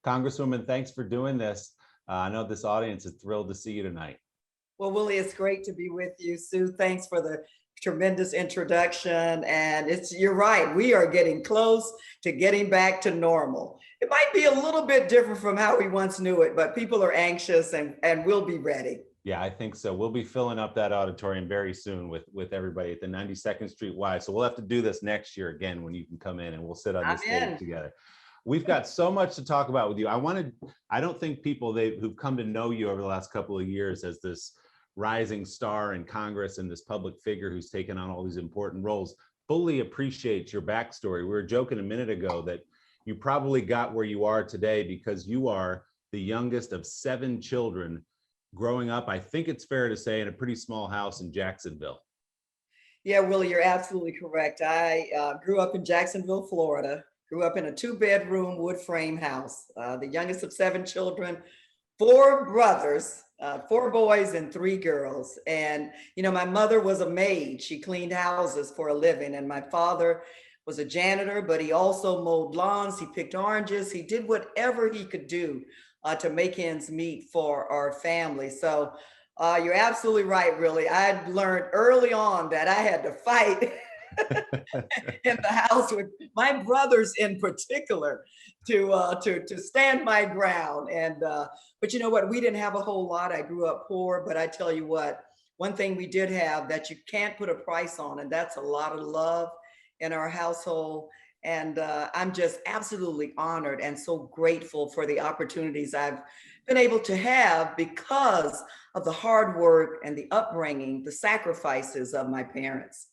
Congresswoman, thanks for doing this. I know this audience is thrilled to see you tonight. Well, Willie, it's great to be with you. Sue, thanks for the tremendous introduction. And you're right, we are getting close to getting back to normal. It might be a little bit different from how we once knew it, but people are anxious and we'll be ready. Yeah, I think so. We'll be filling up that auditorium very soon with everybody at the 92nd Street Y. So we'll have to do this next year again when you can come in and we'll sit on this stage together. We've got so much to talk about with you. I don't think people who've come to know you over the last couple of years as this rising star in Congress and this public figure who's taken on all these important roles fully appreciate your backstory. We were joking a minute ago that you probably got where you are today because you are the youngest of 7 children growing up, I think it's fair to say, in a pretty small house in Jacksonville. Yeah, Willie, you're absolutely correct. I grew up in Jacksonville, Florida. Grew up in a 2-bedroom wood frame house, the youngest of 7 children, 4 brothers, 4 boys and 3 girls. And, you know, my mother was a maid. She cleaned houses for a living. And my father was a janitor, but he also mowed lawns. He picked oranges. He did whatever he could do to make ends meet for our family. So you're absolutely right, really. I learned early on that I had to fight in the house with my brothers in particular to stand my ground. And but you know what, we didn't have a whole lot. I grew up poor, but I tell you what, one thing we did have that you can't put a price on, and that's a lot of love in our household. And I'm just absolutely honored and so grateful for the opportunities I've been able to have because of the hard work and the upbringing, the sacrifices of my parents.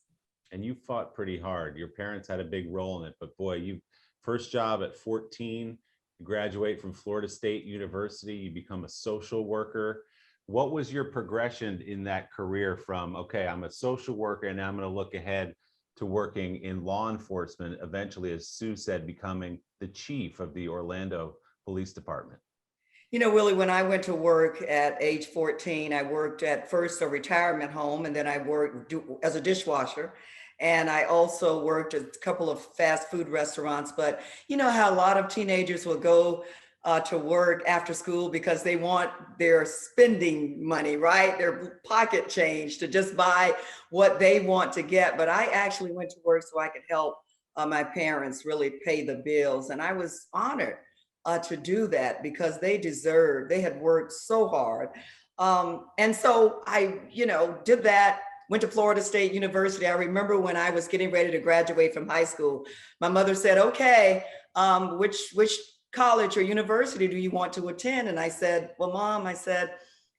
And you fought pretty hard. Your parents had a big role in it, but boy, you first job at 14, you graduate from Florida State University, you become a social worker. What was your progression in that career from, okay, I'm a social worker and now I'm going to look ahead to working in law enforcement, eventually, as Sue said, becoming the chief of the Orlando Police Department? You know, Willie, when I went to work at age 14, I worked at first a retirement home, and then I worked as a dishwasher. And I also worked at a couple of fast food restaurants. But you know how a lot of teenagers will go to work after school because they want their spending money, right? Their pocket change to just buy what they want to get. But I actually went to work so I could help my parents really pay the bills. And I was honored to do that because they had worked so hard. And so I, did that, went to Florida State University. I remember when I was getting ready to graduate from high school, my mother said, okay, which college or university do you want to attend? And I said, well, Mom,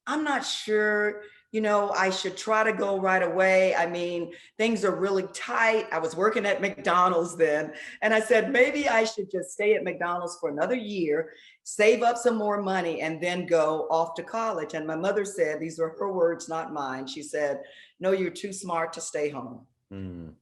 I'm not sure, I should try to go right away. I mean, things are really tight. I was working at McDonald's then. And I said, maybe I should just stay at McDonald's for another year, save up some more money, and then go off to college. And my mother said, these are her words, not mine. She said, no, you're too smart to stay home.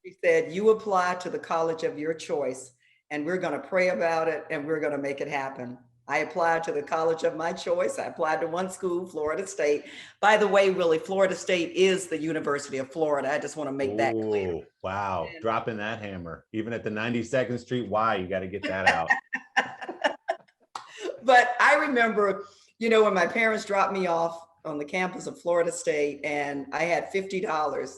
She said, you apply to the college of your choice, and we're going to pray about it, and we're going to make it happen. I applied to the college of my choice. I applied to one school, Florida State. By the way, really, Florida State is the University of Florida. I just want to make that clear. Wow, and dropping that hammer. Even at the 92nd Street Y, you got to get that out. But I remember, when my parents dropped me off on the campus of Florida State and I had $50.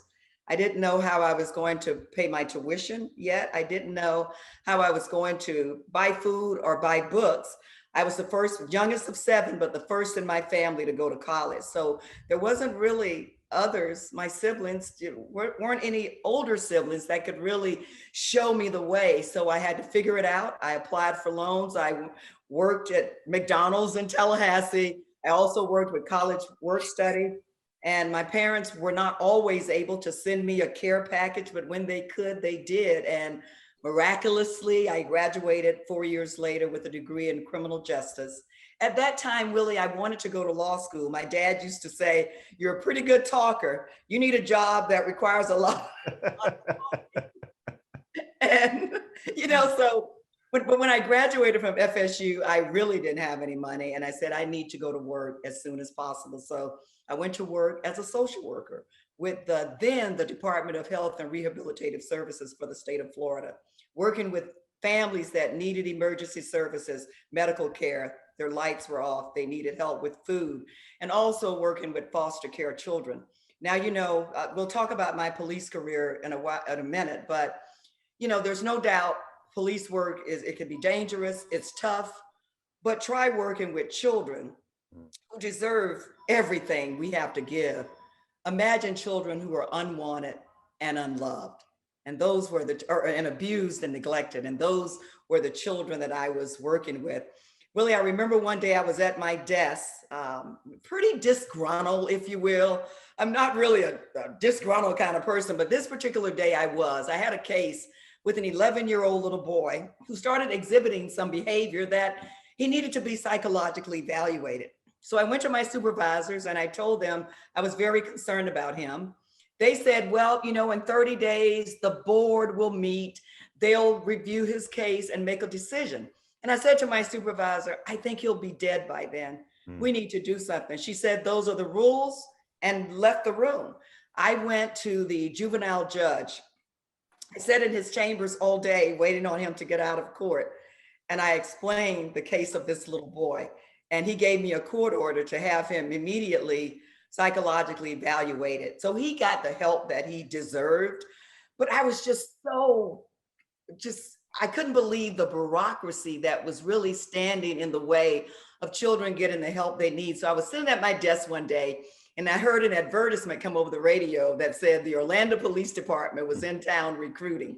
I didn't know how I was going to pay my tuition yet. I didn't know how I was going to buy food or buy books. I was the youngest of 7, but the first in my family to go to college. So there wasn't really others, my siblings, weren't any older siblings that could really show me the way. So I had to figure it out. I applied for loans. I worked at McDonald's in Tallahassee. I also worked with college work study. And my parents were not always able to send me a care package, but when they could, they did. And miraculously, I graduated 4 years later with a degree in criminal justice. At that time, Willie, I wanted to go to law school. My dad used to say, you're a pretty good talker. You need a job that requires a lot. And, but when I graduated from FSU, I really didn't have any money. And I said, I need to go to work as soon as possible. So I went to work as a social worker with the Department of Health and Rehabilitative Services for the state of Florida, working with families that needed emergency services, medical care. Their lights were off. They needed help with food, and also working with foster care children. Now, we'll talk about my police career in a minute, but there's no doubt police work it can be dangerous. It's tough, but try working with children who deserve everything we have to give. Imagine children who are unwanted and unloved. And those were and abused and neglected. And those were the children that I was working with. Willie, I remember one day I was at my desk, pretty disgruntled, if you will. I'm not really a disgruntled kind of person, but this particular day I had a case with an 11-year-old little boy who started exhibiting some behavior that he needed to be psychologically evaluated. So I went to my supervisors and I told them I was very concerned about him. They said, well, in 30 days, the board will meet. They'll review his case and make a decision. And I said to my supervisor, I think he'll be dead by then. We need to do something. She said, those are the rules, and left the room. I went to the juvenile judge. I sat in his chambers all day waiting on him to get out of court. And I explained the case of this little boy. And he gave me a court order to have him immediately psychologically evaluated. So he got the help that he deserved. But I was I couldn't believe the bureaucracy that was really standing in the way of children getting the help they need. So I was sitting at my desk one day and I heard an advertisement come over the radio that said the Orlando Police Department was in town recruiting.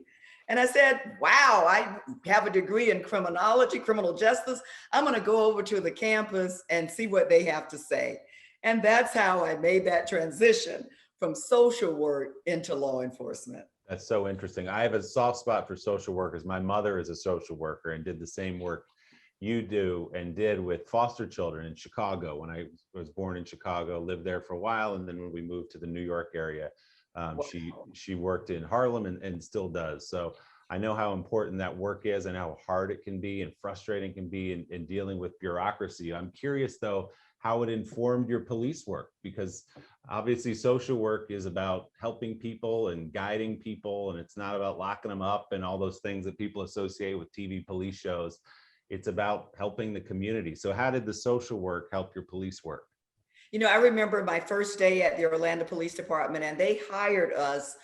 And I said, wow, I have a degree in criminology, criminal justice. I'm going to go over to the campus and see what they have to say. And that's how I made that transition from social work into law enforcement. That's so interesting. I have a soft spot for social workers. My mother is a social worker and did the same work you do and did with foster children in Chicago. When I was born in Chicago, lived there for a while. And then when we moved to the New York area, wow. She worked in Harlem and still does. So I know how important that work is and how hard it can be and frustrating it can be in dealing with bureaucracy. I'm curious, though, how it informed your police work, because obviously social work is about helping people and guiding people, and it's not about locking them up and all those things that people associate with TV police shows. It's about helping the community. So how did the social work help your police work? I remember my first day at the Orlando Police Department, and they hired us.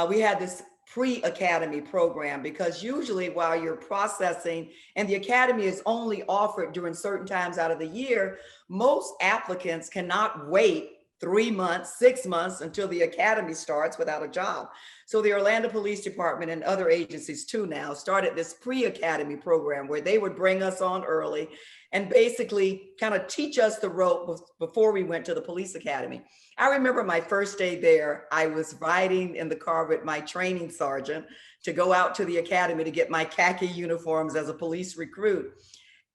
We had this pre-academy program, because usually while you're processing, and the academy is only offered during certain times out of the year, most applicants cannot wait 3 months, 6 months until the academy starts without a job. So the Orlando Police Department and other agencies too now started this pre-academy program where they would bring us on early and basically kind of teach us the rope before we went to the police academy. I remember my first day there, I was riding in the car with my training sergeant to go out to the academy to get my khaki uniforms as a police recruit.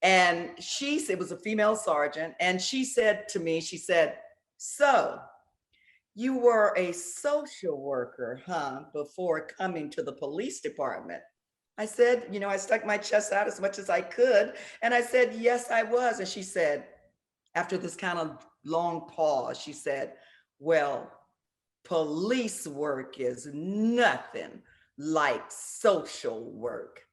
And it was a female sergeant, and she said to me, she said, so you were a social worker, huh, before coming to the police department? I said, I stuck my chest out as much as I could. And I said, yes, I was. And she said, after this kind of long pause, she said, well, police work is nothing like social work.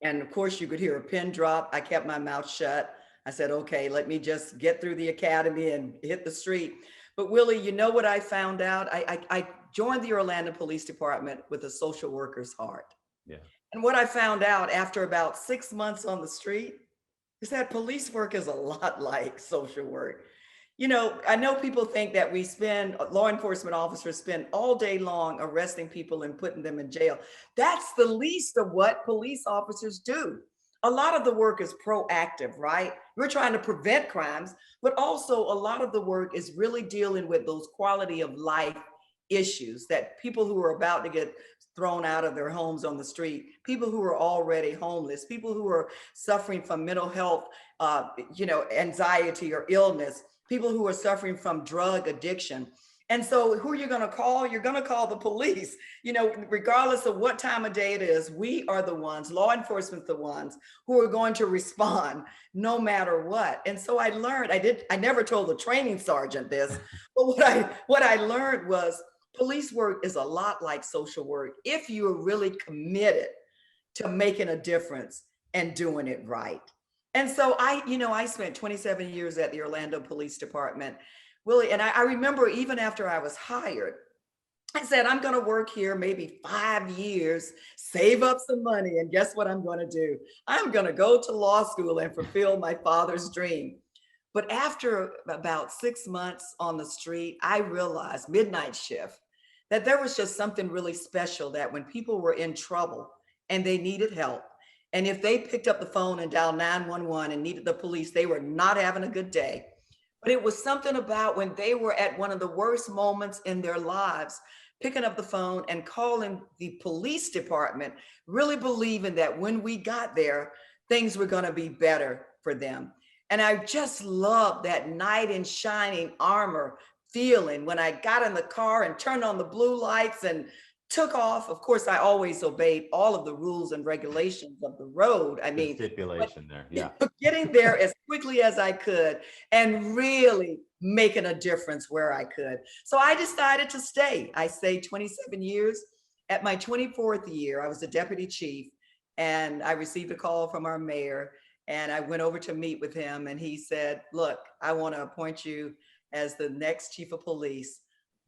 And of course, you could hear a pin drop. I kept my mouth shut. I said, okay, let me just get through the academy and hit the street. But Willie, you know what I found out? I joined the Orlando Police Department with a social worker's heart. Yeah. And what I found out after about 6 months on the street is that police work is a lot like social work. I know people think that law enforcement officers spend all day long arresting people and putting them in jail. That's the least of what police officers do. A lot of the work is proactive, right? We're trying to prevent crimes, but also a lot of the work is really dealing with those quality of life issues that people who are about to get thrown out of their homes on the street, people who are already homeless, people who are suffering from mental health, anxiety or illness, people who are suffering from drug addiction. And so who are you going to call? You're going to call the police. Regardless of what time of day it is, we are the ones, law enforcement, the ones who are going to respond no matter what. And so I learned, I never told the training sergeant this, but what I learned was police work is a lot like social work if you're really committed to making a difference and doing it right. And so I spent 27 years at the Orlando Police Department, Willie, and I remember even after I was hired, I said, I'm going to work here maybe 5 years, save up some money. And guess what I'm going to do? I'm going to go to law school and fulfill my father's dream. But after about 6 months on the street, I realized, midnight shift, that there was just something really special, that when people were in trouble and they needed help, and if they picked up the phone and dialed 911 and needed the police, they were not having a good day. But it was something about when they were at one of the worst moments in their lives, picking up the phone and calling the police department, really believing that when we got there, things were going to be better for them. And I just loved that knight in shining armor feeling when I got in the car and turned on the blue lights and took off. Of course, I always obeyed all of the rules and regulations of the road. I mean, stipulation there. Yeah. Getting there as quickly as I could and really making a difference where I could. So I decided to stay. I stayed 27 years. At my 24th year, I was a deputy chief, and I received a call from our mayor, and I went over to meet with him, and he said, look, I want to appoint you as the next chief of police.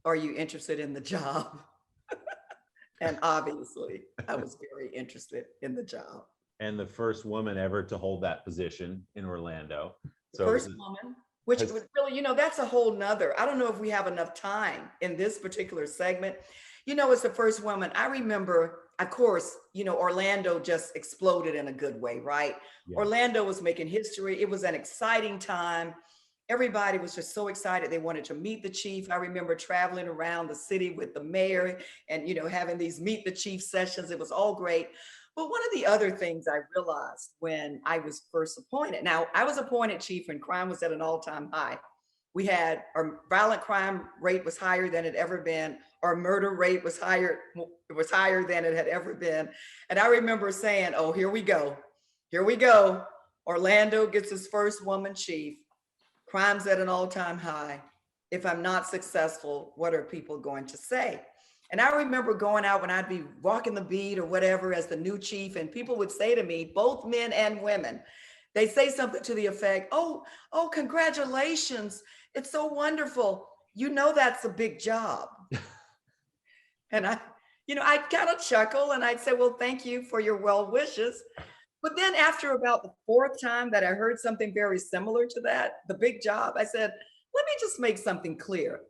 Are you interested in the job? And obviously, I was very interested in the job. And the first woman ever to hold that position in Orlando. So first woman, which was really, that's a whole nother. I don't know if we have enough time in this particular segment. It's the first woman. I remember, of course, Orlando just exploded in a good way, right? Yeah. Orlando was making history. It was an exciting time. Everybody was just so excited. They wanted to meet the chief. I remember traveling around the city with the mayor and, having these meet the chief sessions. It was all great. But one of the other things I realized when I was first appointed, now I was appointed chief and crime was at an all-time high. We had our violent crime rate was higher than it ever been. Our murder rate was higher than it had ever been. And I remember saying, oh, here we go. Here we go. Orlando gets his first woman chief. Crime's at an all-time high. If I'm not successful, what are people going to say? And I remember going out when I'd be walking the beat or whatever as the new chief, and people would say to me, both men and women, they say something to the effect, oh, congratulations. It's so wonderful. That's a big job. And I'd kind of chuckle and I'd say, well, thank you for your well wishes. But then after about the fourth time that I heard something very similar to that, the big job, I said, let me just make something clear.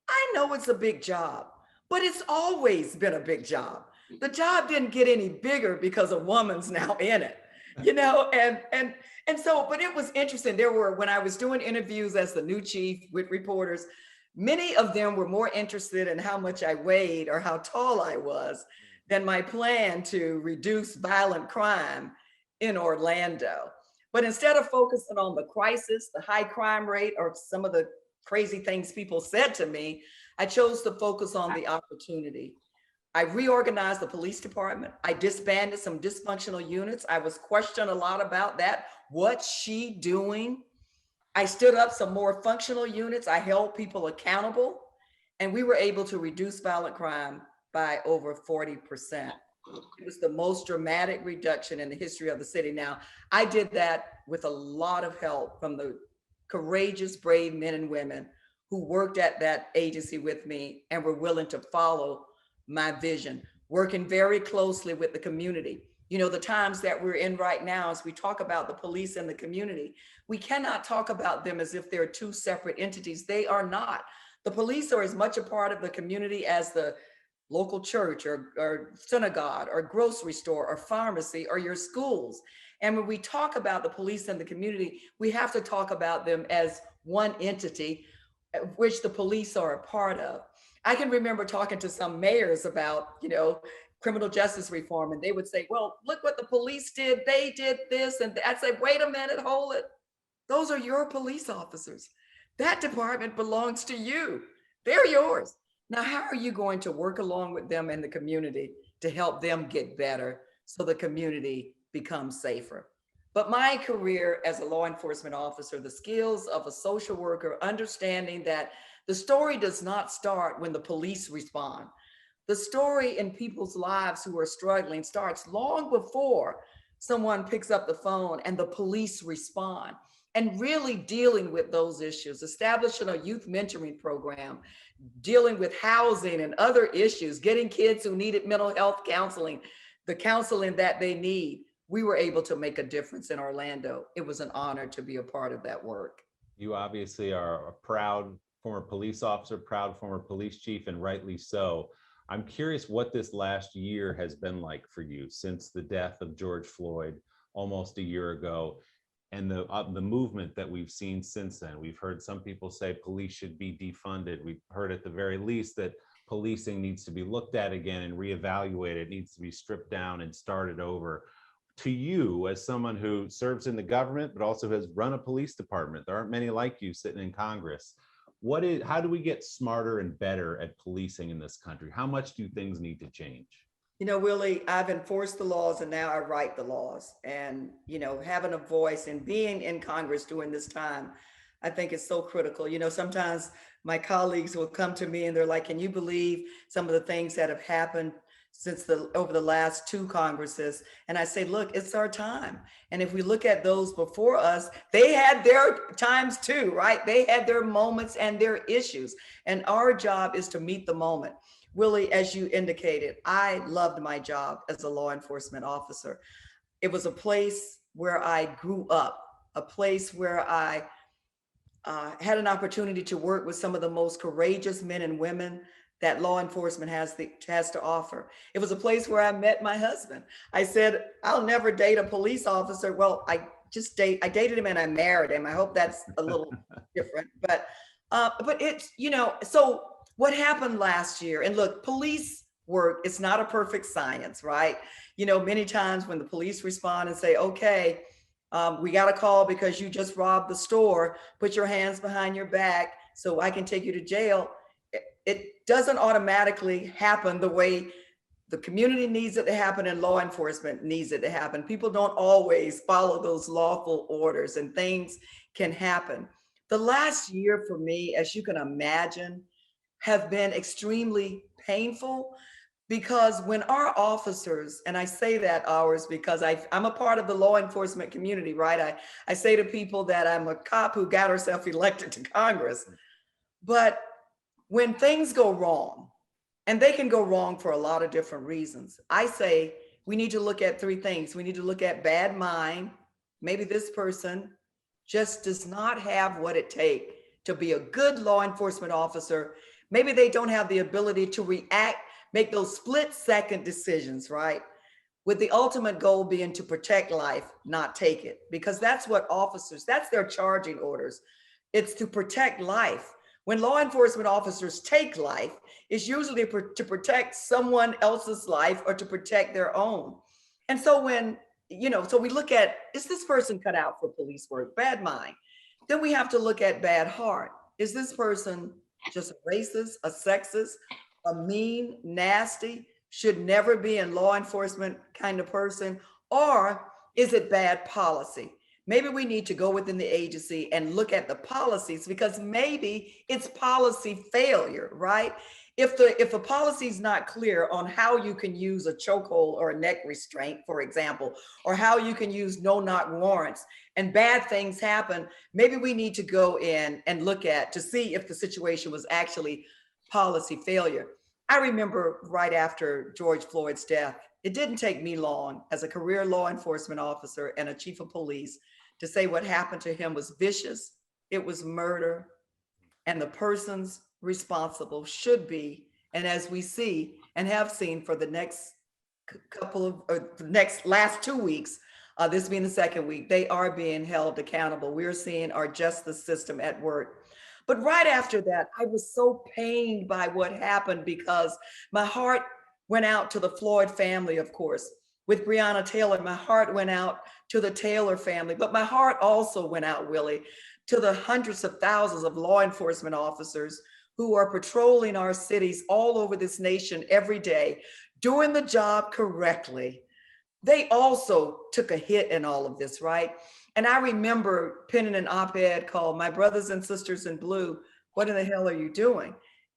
I know it's a big job, but it's always been a big job. The job didn't get any bigger because a woman's now in it, and so, but it was interesting. When I was doing interviews as the new chief with reporters, many of them were more interested in how much I weighed or how tall I was than my plan to reduce violent crime in Orlando. But instead of focusing on the crisis, the high crime rate, or some of the crazy things people said to me, I chose to focus on the opportunity. I reorganized the police department. I disbanded some dysfunctional units. I was questioned a lot about that. What's she doing? I stood up some more functional units. I held people accountable, and we were able to reduce violent crime by over 40%. It was the most dramatic reduction in the history of the city. Now, I did that with a lot of help from the courageous, brave men and women who worked at that agency with me and were willing to follow my vision, working very closely with the community. The times that we're in right now, as we talk about the police and the community, we cannot talk about them as if they're two separate entities. They are not. The police are as much a part of the community as the local church or synagogue or grocery store or pharmacy or your schools. And when we talk about the police and the community, we have to talk about them as one entity, which the police are a part of. I can remember talking to some mayors about, criminal justice reform, and they would say, well, look what the police did. They did this. And I'd say, wait a minute, hold it. Those are your police officers. That department belongs to you. They're yours. Now, how are you going to work along with them in the community to help them get better so the community becomes safer? But my career as a law enforcement officer, the skills of a social worker, understanding that the story does not start when the police respond. The story in people's lives who are struggling starts long before someone picks up the phone and the police respond. And really dealing with those issues, establishing a youth mentoring program, dealing with housing and other issues, getting kids who needed mental health counseling, the counseling that they need. We were able to make a difference in Orlando. It was an honor to be a part of that work. You obviously are a proud former police officer, proud former police chief, and rightly so. I'm curious what this last year has been like for you since the death of George Floyd almost a year ago, and the movement that we've seen since then. We've heard some people say police should be defunded. We've heard at the very least that policing needs to be looked at again and reevaluated. It needs to be stripped down and started over. To you, as someone who serves in the government, but also has run a police department, there aren't many like you sitting in Congress. How do we get smarter and better at policing in this country? How much do things need to change? You know, Willie, I've enforced the laws and now I write the laws. And, you know, having a voice and being in Congress during this time, I think is so critical. You know, sometimes my colleagues will come to me and they're like, can you believe some of the things that have happened since over the last two Congresses? And I say, look, it's our time. And if we look at those before us, they had their times too, right? They had their moments and their issues. And our job is to meet the moment. Willie, as you indicated, I loved my job as a law enforcement officer. It was a place where I grew up, a place where I had an opportunity to work with some of the most courageous men and women that law enforcement has to offer. It was a place where I met my husband. I said, I'll never date a police officer. Well, I dated him and I married him. I hope that's a little different, but it's, you know, so what happened last year, and look, police work, it's not a perfect science, right? You know, many times when the police respond and say, okay, we got a call because you just robbed the store, put your hands behind your back so I can take you to jail. It doesn't automatically happen the way the community needs it to happen and law enforcement needs it to happen. People don't always follow those lawful orders and things can happen. The last year for me, as you can imagine, have been extremely painful because when our officers, and I say that ours because I'm a part of the law enforcement community, right? I say to people that I'm a cop who got herself elected to Congress, but when things go wrong, and they can go wrong for a lot of different reasons, I say we need to look at three things. We need to look at bad mind. Maybe this person just does not have what it takes to be a good law enforcement officer. Maybe they don't have the ability to react, make those split-second decisions, right? With the ultimate goal being to protect life, not take it. Because that's what officers, that's their charging orders. It's to protect life. When law enforcement officers take life, it's usually to protect someone else's life or to protect their own. And so when, you know, so we look at, is this person cut out for police work? Bad mind. Then we have to look at bad heart. Is this person just a racist, a sexist, a mean, nasty, should never be in law enforcement kind of person? Or is it bad policy? Maybe we need to go within the agency and look at the policies because maybe it's policy failure, right? If the policy is not clear on how you can use a chokehold or a neck restraint, for example, or how you can use no-knock warrants and bad things happen, maybe we need to go in and look at to see if the situation was actually policy failure. I remember right after George Floyd's death, it didn't take me long as a career law enforcement officer and a chief of police to say what happened to him was vicious, it was murder, and the persons responsible should be, and as we see and have seen for the next last 2 weeks, this being the second week, they are being held accountable. We're seeing our justice system at work. But right after that, I was so pained by what happened because my heart went out to the Floyd family, of course. With Breonna Taylor, my heart went out to the Taylor family, but my heart also went out, Willie, to the hundreds of thousands of law enforcement officers who are patrolling our cities all over this nation every day, doing the job correctly. They also took a hit in all of this, right? And I remember penning an op-ed called "My Brothers and Sisters in Blue, What in the Hell Are You Doing?"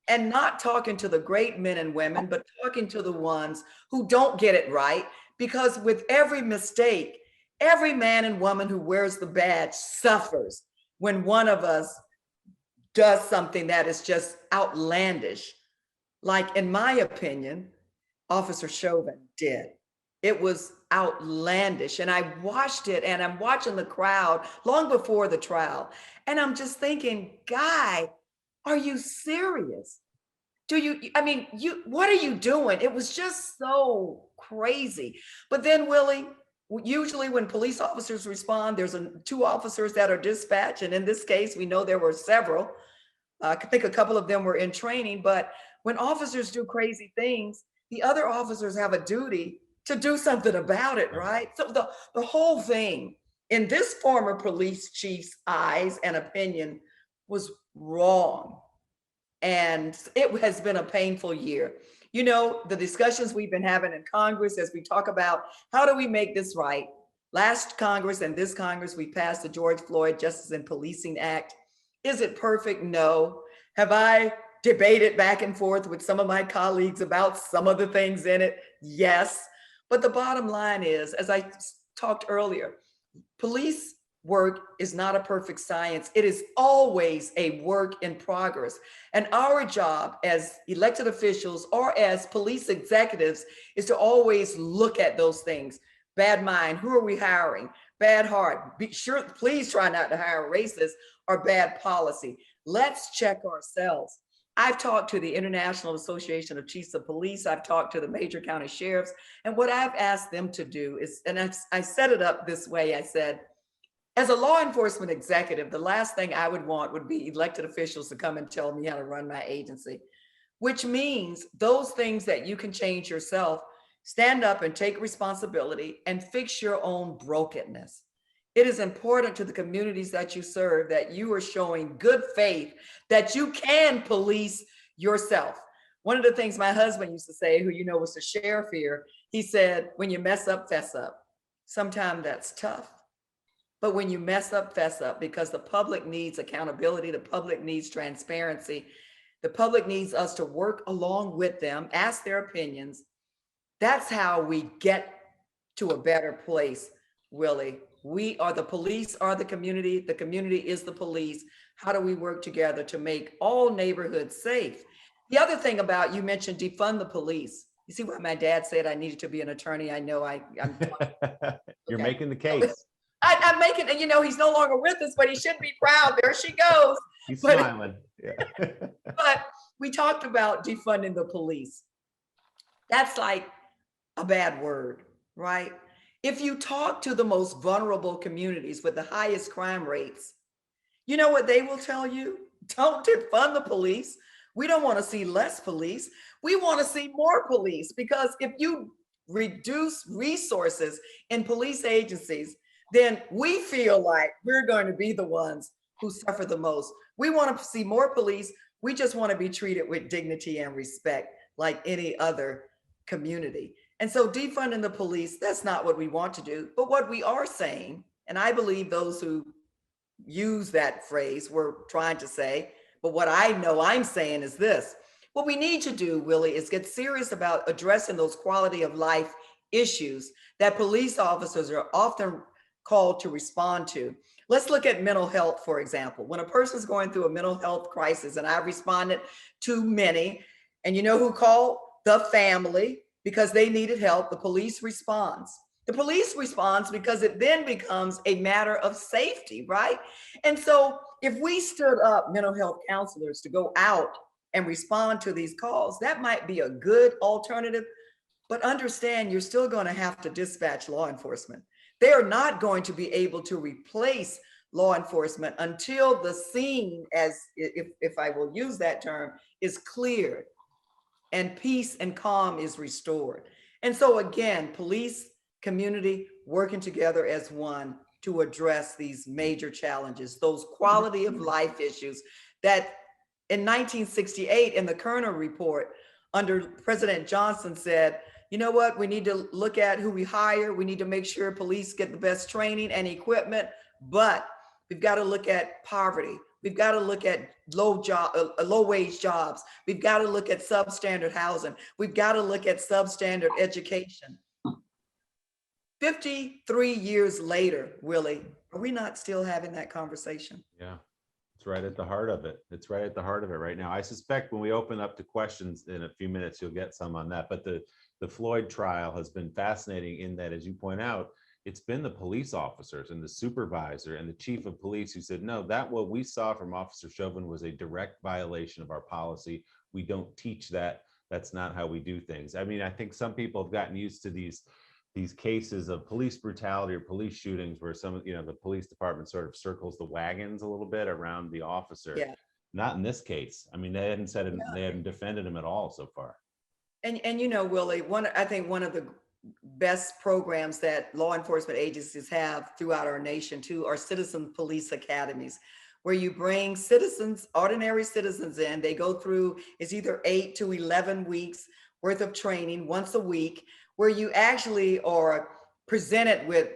and not talking to the great men and women, but talking to the ones who don't get it right. Because with every mistake, every man and woman who wears the badge suffers when one of us does something that is just outlandish. Like, in my opinion, Officer Chauvin did. It was outlandish. And I watched it, and I'm watching the crowd long before the trial. And I'm just thinking, guy, are you serious? What are you doing? It was just so crazy. But then, Willie, usually when police officers respond, there's two officers that are dispatched. And in this case, we know there were several. I think a couple of them were in training, but when officers do crazy things, the other officers have a duty to do something about it, right? So the whole thing, in this former police chief's eyes and opinion, was wrong. And it has been a painful year. You know, the discussions we've been having in Congress as we talk about how do we make this right? Last Congress and this Congress, we passed the George Floyd Justice and Policing Act. Is it perfect? No. Have I debated back and forth with some of my colleagues about some of the things in it? Yes. But the bottom line is, as I talked earlier, police work is not a perfect science. It is always a work in progress. And our job as elected officials or as police executives is to always look at those things. Bad mind, who are we hiring? Bad heart, be sure, please try not to hire racists, or bad policy. Let's check ourselves. I've talked to the International Association of Chiefs of Police. I've talked to the major county sheriffs. And what I've asked them to do is, and I set it up this way, I said, as a law enforcement executive, the last thing I would want would be elected officials to come and tell me how to run my agency, which means those things that you can change yourself, stand up and take responsibility and fix your own brokenness. It is important to the communities that you serve that you are showing good faith that you can police yourself. One of the things my husband used to say, who you know was the sheriff here, he said, when you mess up, fess up. Sometimes that's tough. But when you mess up, fess up, because the public needs accountability, the public needs transparency, the public needs us to work along with them, ask their opinions. That's how we get to a better place, Willie. We are the police, are the community is the police. How do we work together to make all neighborhoods safe? The other thing about, you mentioned defund the police. You see why my dad said I needed to be an attorney? I know I'm You're making the case. I'm making, and you know, he's no longer with us, but he should be proud. There she goes. He's smiling. Yeah. But we talked about defunding the police. That's like a bad word, right? If you talk to the most vulnerable communities with the highest crime rates, you know what they will tell you? Don't defund the police. We don't want to see less police. We want to see more police, because if you reduce resources in police agencies, then we feel like we're going to be the ones who suffer the most. We want to see more police. We just want to be treated with dignity and respect like any other community. And so defunding the police, that's not what we want to do. But what we are saying, and I believe those who use that phrase were trying to say, but what I know I'm saying is this: what we need to do, Willie, is get serious about addressing those quality of life issues that police officers are often called to respond to. Let's look at mental health, for example. When a person's going through a mental health crisis, and I've responded to many, and you know who called? The family, because they needed help. The police responds. The police responds because it then becomes a matter of safety, right? And so if we stood up mental health counselors to go out and respond to these calls, that might be a good alternative. But understand, you're still going to have to dispatch law enforcement. They are not going to be able to replace law enforcement until the scene, as if I will use that term, is cleared and peace and calm is restored. And so again, police, community working together as one to address these major challenges, those quality of life issues that in 1968 in the Kerner report under President Johnson said, you know what, we need to look at who we hire. We need to make sure police get the best training and equipment, but we've got to look at poverty. We've got to look at low wage jobs. We've got to look at substandard housing. We've got to look at substandard education. 53 years later, Willie, are we not still having that conversation? Yeah, it's right at the heart of it. It's right at the heart of it right now. I suspect when we open up to questions in a few minutes, you'll get some on that. But the Floyd trial has been fascinating in that, as you point out, it's been the police officers and the supervisor and the chief of police who said, no, that what we saw from Officer Chauvin was a direct violation of our policy. We don't teach that. That's not how we do things. I mean, I think some people have gotten used to these cases of police brutality or police shootings where the police department sort of circles the wagons a little bit around the officer. Yeah. Not in this case. I mean, they hadn't said it, they hadn't defended him at all so far. And Willie, I think one of the best programs that law enforcement agencies have throughout our nation too are citizen police academies, where you bring citizens, ordinary citizens in. They go through, it's either 8 to 11 weeks worth of training once a week, where you actually are presented with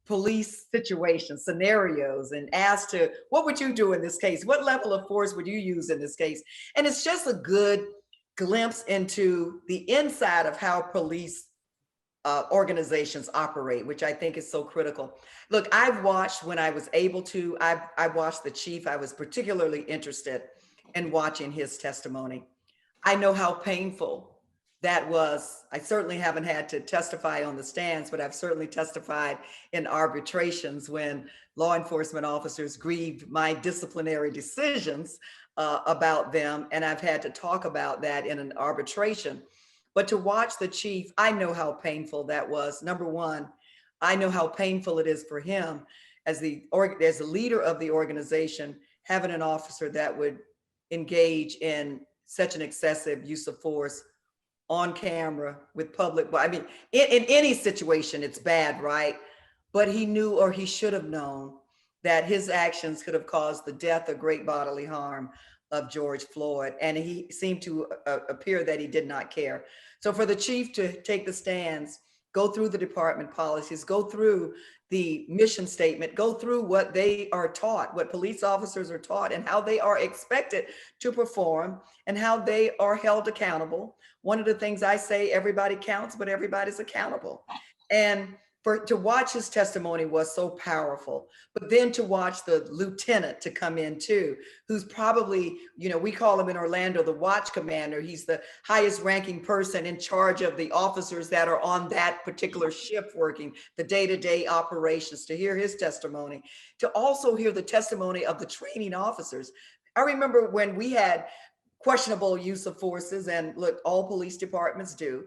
police situations, scenarios, and asked to, what would you do in this case? What level of force would you use in this case? And it's just a good glimpse into the inside of how police organizations operate, which I think is so critical. Look, I've watched when I was able to, I watched the chief. I was particularly interested in watching his testimony. I know how painful that was. I certainly haven't had to testify on the stands, but I've certainly testified in arbitrations when law enforcement officers grieved my disciplinary decisions about them. And I've had to talk about that in an arbitration. But to watch the chief, I know how painful that was. Number one, I know how painful it is for him as the leader of the organization, having an officer that would engage in such an excessive use of force on camera with public. I mean, in any situation, it's bad, right? But he knew, or he should have known, that his actions could have caused the death or great bodily harm of George Floyd. And he seemed to appear that he did not care. So for the chief to take the stands, go through the department policies, go through the mission statement, go through what they are taught, what police officers are taught, and how they are expected to perform and how they are held accountable. One of the things I say, everybody counts, but everybody's accountable. And to watch his testimony was so powerful. But then to watch the lieutenant to come in too, who's probably, we call him in Orlando the watch commander. He's the highest ranking person in charge of the officers that are on that particular shift working the day-to-day operations, to hear his testimony, to also hear the testimony of the training officers. I remember when we had questionable use of forces, and look, all police departments do.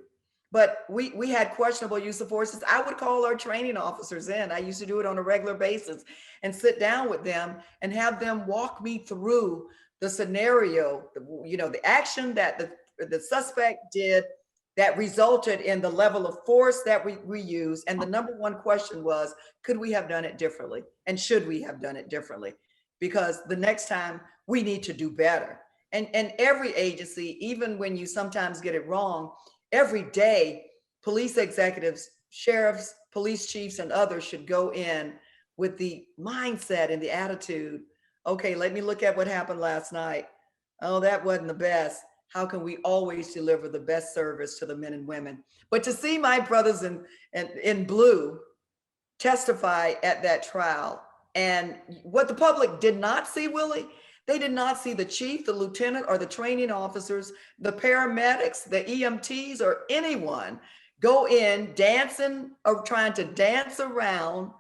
But we had questionable use of forces. I would call our training officers in. I used to do it on a regular basis and sit down with them and have them walk me through the scenario, the action that the suspect did that resulted in the level of force that we used. And the number one question was, could we have done it differently? And should we have done it differently? Because the next time we need to do better. And every agency, even when you sometimes get it wrong, every day, police executives, sheriffs, police chiefs, and others should go in with the mindset and the attitude, okay, let me look at what happened last night. Oh, that wasn't the best. How can we always deliver the best service to the men and women? But to see my brothers in blue testify at that trial, and what the public did not see, Willie, they did not see the chief, the lieutenant, or the training officers, the paramedics, the EMTs, or anyone go in dancing or trying to dance around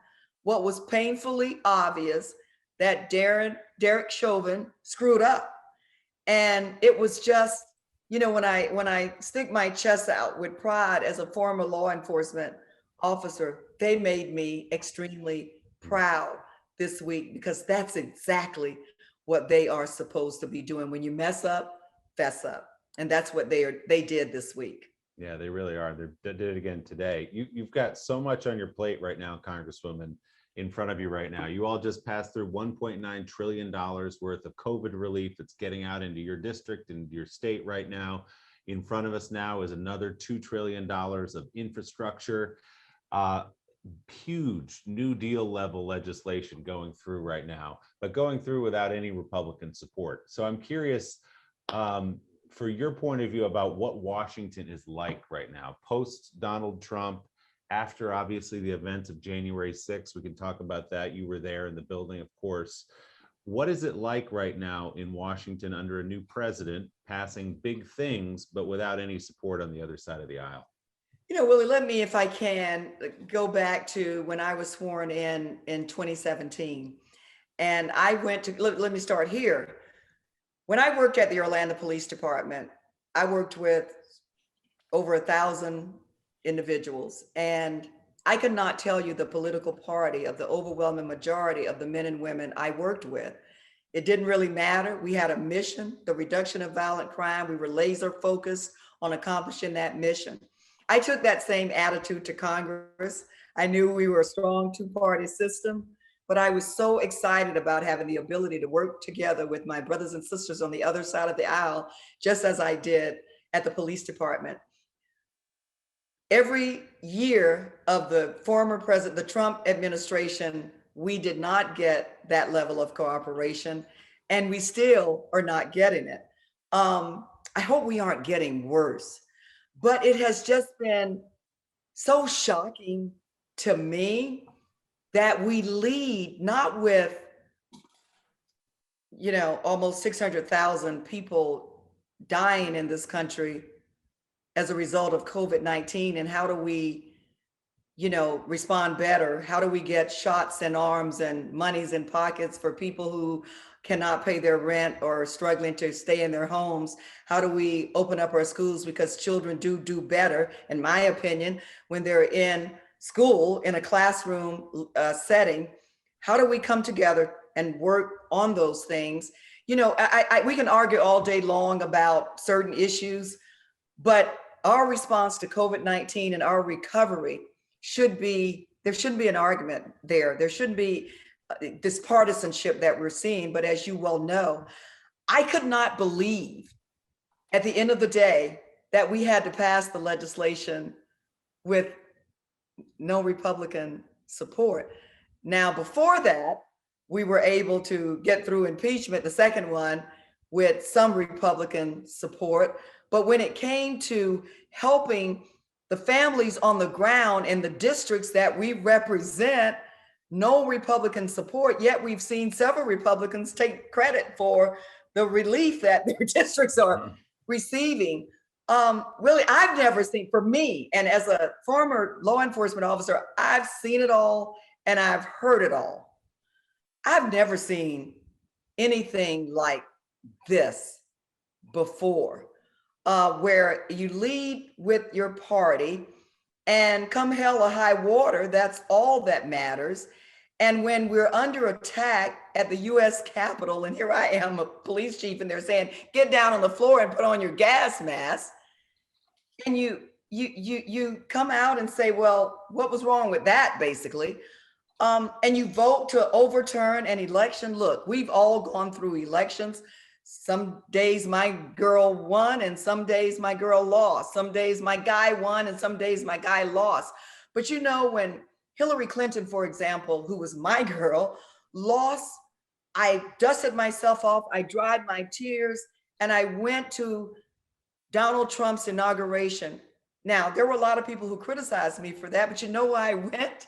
what was painfully obvious, that Derek Chauvin screwed up. And it was just, when I stick my chest out with pride as a former law enforcement officer, they made me extremely proud this week, because that's exactly what they are supposed to be doing. When you mess up, fess up. And that's what they did this week. Yeah, they really are. They did it again today. You've got so much on your plate right now, Congresswoman, in front of you right now. You all just passed through $1.9 trillion worth of COVID relief that's getting out into your district and your state right now. In front of us now is another $2 trillion of infrastructure. huge New Deal level legislation going through right now, but going through without any Republican support. So I'm curious, for your point of view about what Washington is like right now, post Donald Trump, after obviously the events of January 6th. We can talk about that. You were there in the building, of course. What is it like right now in Washington under a new president passing big things, but without any support on the other side of the aisle? You know, Willie, let me, if I can, go back to when I was sworn in 2017. And I went to, let me start here. When I worked at the Orlando Police Department, I worked with over 1,000 individuals. And I could not tell you the political party of the overwhelming majority of the men and women I worked with. It didn't really matter. We had a mission, the reduction of violent crime. We were laser focused on accomplishing that mission. I took that same attitude to Congress. I knew we were a strong two-party system, but I was so excited about having the ability to work together with my brothers and sisters on the other side of the aisle, just as I did at the police department. Every year of the former president, the Trump administration, we did not get that level of cooperation, and we still are not getting it. I hope we aren't getting worse, but it has just been so shocking to me that we lead not with, you know, almost 600,000 people dying in this country as a result of COVID-19. And how do we, you know, respond better? How do we get shots in arms and monies in pockets for people who cannot pay their rent or are struggling to stay in their homes? How do we open up our schools? Because children do better, in my opinion, when they're in school in a classroom setting. How do we come together and work on those things? You know, we can argue all day long about certain issues, but our response to COVID-19 and our recovery should be, there shouldn't be an argument there. There shouldn't be this partisanship that we're seeing. But as you well know, I could not believe at the end of the day that we had to pass the legislation with no Republican support. Now, before that, we were able to get through impeachment, the second one, with some Republican support. But when it came to helping the families on the ground in the districts that we represent, no Republican support, yet we've seen several Republicans take credit for the relief that their districts are receiving. Really, I've never seen, for me, and as a former law enforcement officer, I've seen it all and I've heard it all. I've never seen anything like this before, where you lead with your party and come hell or high water, that's all that matters. And when we're under attack at the US Capitol, and here I am, a police chief, and they're saying, get down on the floor and put on your gas mask. And you come out and say, well, what was wrong with that, basically? And you vote to overturn an election. Look, we've all gone through elections. Some days my girl won and some days my girl lost. Some days my guy won and some days my guy lost. But you know, when Hillary Clinton, for example, who was my girl, lost, I dusted myself off, I dried my tears, and I went to Donald Trump's inauguration. Now, there were a lot of people who criticized me for that, but you know why I went?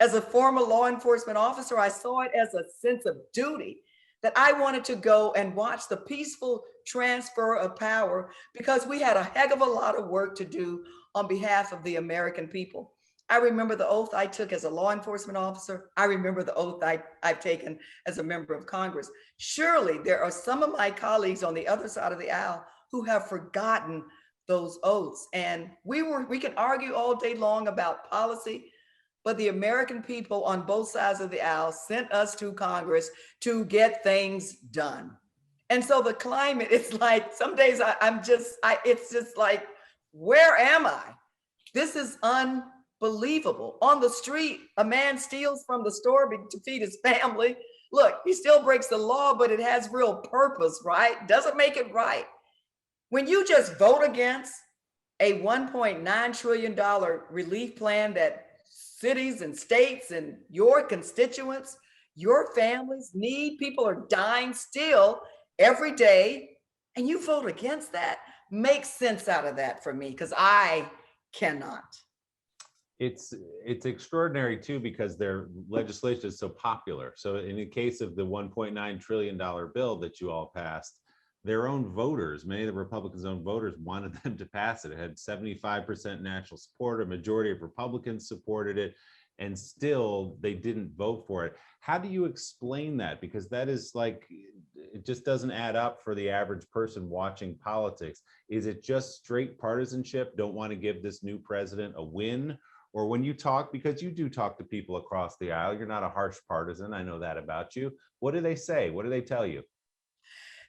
As a former law enforcement officer, I saw it as a sense of duty that I wanted to go and watch the peaceful transfer of power, because we had a heck of a lot of work to do on behalf of the American people. I remember the oath I took as a law enforcement officer. I remember the oath I've taken as a member of Congress. Surely there are some of my colleagues on the other side of the aisle who have forgotten those oaths. And we can argue all day long about policy, but the American people on both sides of the aisle sent us to Congress to get things done. And so the climate, it's like, some days it's just like, where am I? This is unbelievable. On the street, a man steals from the store to feed his family. Look, he still breaks the law, but it has real purpose, right? Doesn't make it right. When you just vote against a $1.9 trillion relief plan that cities and states and your constituents, your families need, people are dying still every day, and you vote against that. Make sense out of that for me, because I cannot. It's extraordinary too, because their legislation is so popular. So in the case of the $1.9 trillion bill that you all passed, their own voters, many of the Republicans' own voters wanted them to pass it. It had 75% national support, a majority of Republicans supported it, and still they didn't vote for it. How do you explain that? Because that is like, it just doesn't add up for the average person watching politics. Is it just straight partisanship? Don't want to give this new president a win? Or when you talk, because you do talk to people across the aisle, you're not a harsh partisan, I know that about you. What do they say? What do they tell you?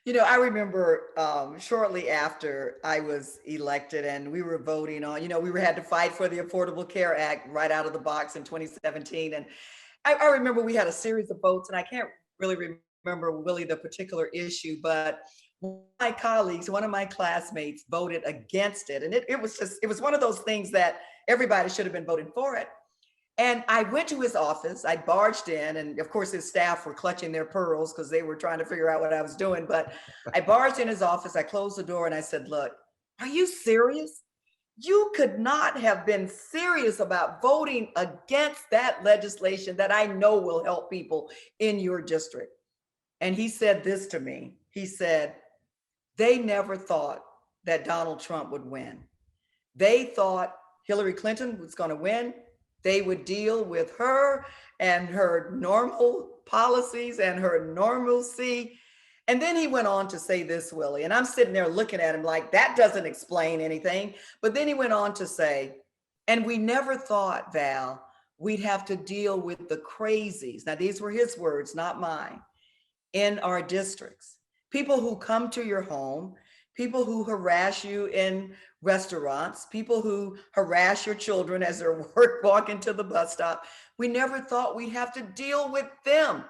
I remember shortly after I was elected and we were voting on, we had to fight for the Affordable Care Act right out of the box in 2017. And I remember we had a series of votes, and I can't really remember, Willie, the particular issue, but one of my colleagues, one of my classmates voted against it. And it was one of those things that everybody should have been voting for it. And I went to his office, I barged in, and of course his staff were clutching their pearls because they were trying to figure out what I was doing. But I barged in his office, I closed the door, and I said, look, are you serious? You could not have been serious about voting against that legislation that I know will help people in your district. And he said this to me. He said, they never thought that Donald Trump would win. They thought Hillary Clinton was going to win. They would deal with her and her normal policies and her normalcy. And then he went on to say this, Willie, and I'm sitting there looking at him like, that doesn't explain anything. But then he went on to say, and we never thought, Val, we'd have to deal with the crazies. Now, these were his words, not mine, in our districts. People who come to your home, people who harass you in restaurants, people who harass your children as they're walking to the bus stop. We never thought we'd have to deal with them.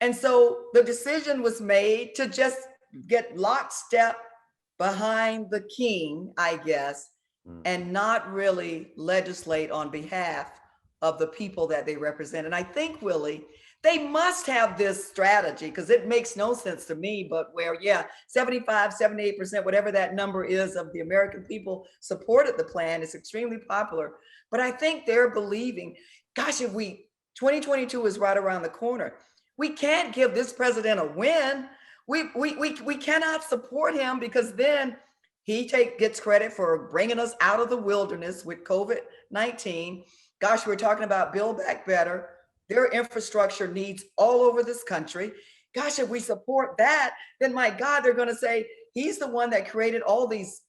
And so the decision was made to just get lockstep behind the king, I guess, and not really legislate on behalf of the people that they represent. And I think, Willie, they must have this strategy, because it makes no sense to me, but where, 75, 78%, whatever that number is of the American people supported the plan. It's extremely popular. But I think they're believing, gosh, 2022 is right around the corner. We can't give this president a win. We cannot support him, because then he gets credit for bringing us out of the wilderness with COVID-19. Gosh, we're talking about Build Back Better. Their infrastructure needs all over this country. Gosh, if we support that, then my God, they're going to say he's the one that created all these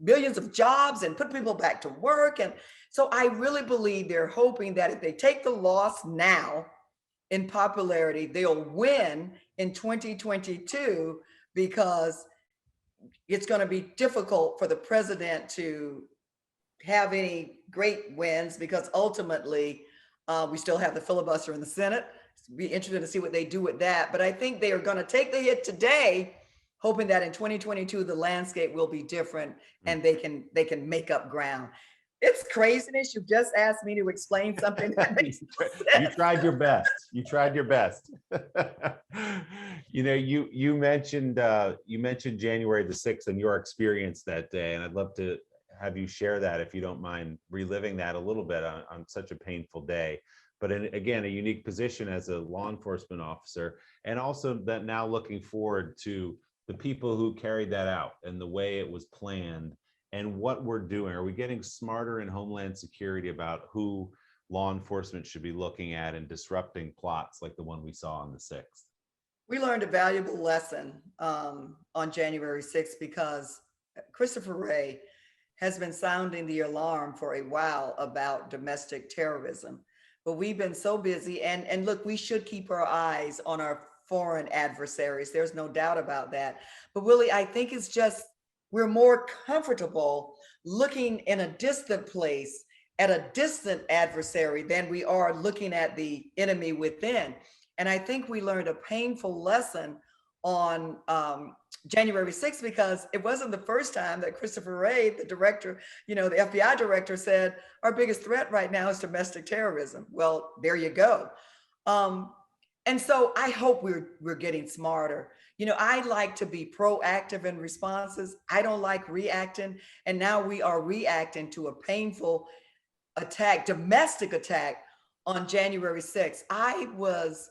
millions of jobs and put people back to work. And so I really believe they're hoping that if they take the loss now in popularity, they'll win in 2022, because it's going to be difficult for the president to have any great wins, because ultimately, we still have the filibuster in the Senate. It'll be interesting to see what they do with that. But I think they are going to take the hit today, hoping that in 2022, the landscape will be different and they can make up ground. It's craziness. You just asked me to explain something that makes no sense. You tried your best. You tried your best. You mentioned January the 6th and your experience that day, and I'd love to have you share that, if you don't mind reliving that a little bit on such a painful day. But again, a unique position as a law enforcement officer, and also that now looking forward to the people who carried that out and the way it was planned and what we're doing. Are we getting smarter in Homeland Security about who law enforcement should be looking at and disrupting plots like the one we saw on the 6th? We learned a valuable lesson on January 6th, because Christopher Wray has been sounding the alarm for a while about domestic terrorism. But we've been so busy, and look, we should keep our eyes on our foreign adversaries. There's no doubt about that. But Willie, I think it's just, we're more comfortable looking in a distant place at a distant adversary than we are looking at the enemy within. And I think we learned a painful lesson on January 6th, because it wasn't the first time that Christopher Wray, the director, the FBI director, said our biggest threat right now is domestic terrorism. Well, there you go. And so I hope we're getting smarter. I like to be proactive in responses. I don't like reacting. And now we are reacting to a painful attack, domestic attack on January 6th. I was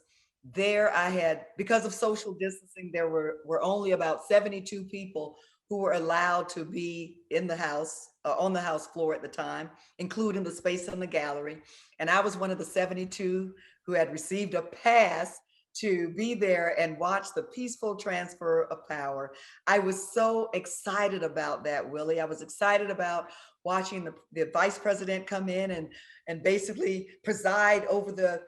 there. Because of social distancing, there were only about 72 people who were allowed to be in the House, on the House floor at the time, including the space in the gallery. And I was one of the 72 who had received a pass to be there and watch the peaceful transfer of power. I was so excited about that, Willie. I was excited about watching the vice president come in and basically preside over the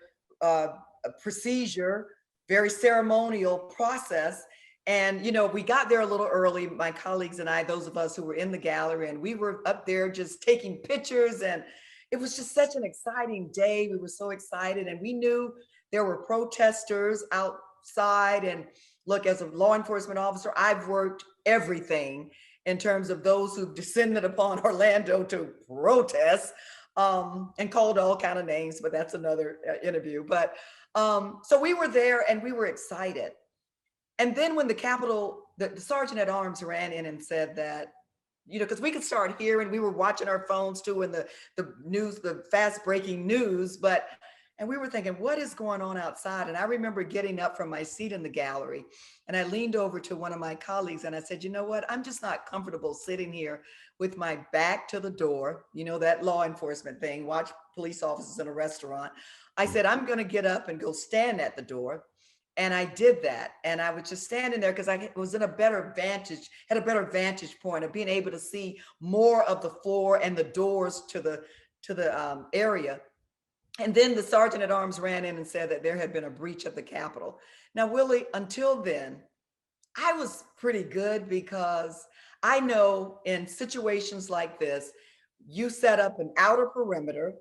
procedure, very ceremonial process. And, we got there a little early, my colleagues and I, those of us who were in the gallery, and we were up there just taking pictures. And it was just such an exciting day. We were so excited, and we knew there were protesters outside. And look, as a law enforcement officer, I've worked everything in terms of those who've descended upon Orlando to protest, and called all kind of names, but that's another interview. But so we were there and we were excited. And then when the sergeant at arms ran in and said that, because we could start hearing, we were watching our phones too, and the news, the fast breaking news, and we were thinking, what is going on outside? And I remember getting up from my seat in the gallery, and I leaned over to one of my colleagues and I said, you know what? I'm just not comfortable sitting here with my back to the door, that law enforcement thing, watch police officers in a restaurant. I said, I'm going to get up and go stand at the door. And I did that. And I was just standing there because I was in had a better vantage point of being able to see more of the floor and the doors to the area. And then the sergeant at arms ran in and said that there had been a breach of the Capitol. Now, Willie, until then, I was pretty good, because I know in situations like this, you set up an outer perimeter,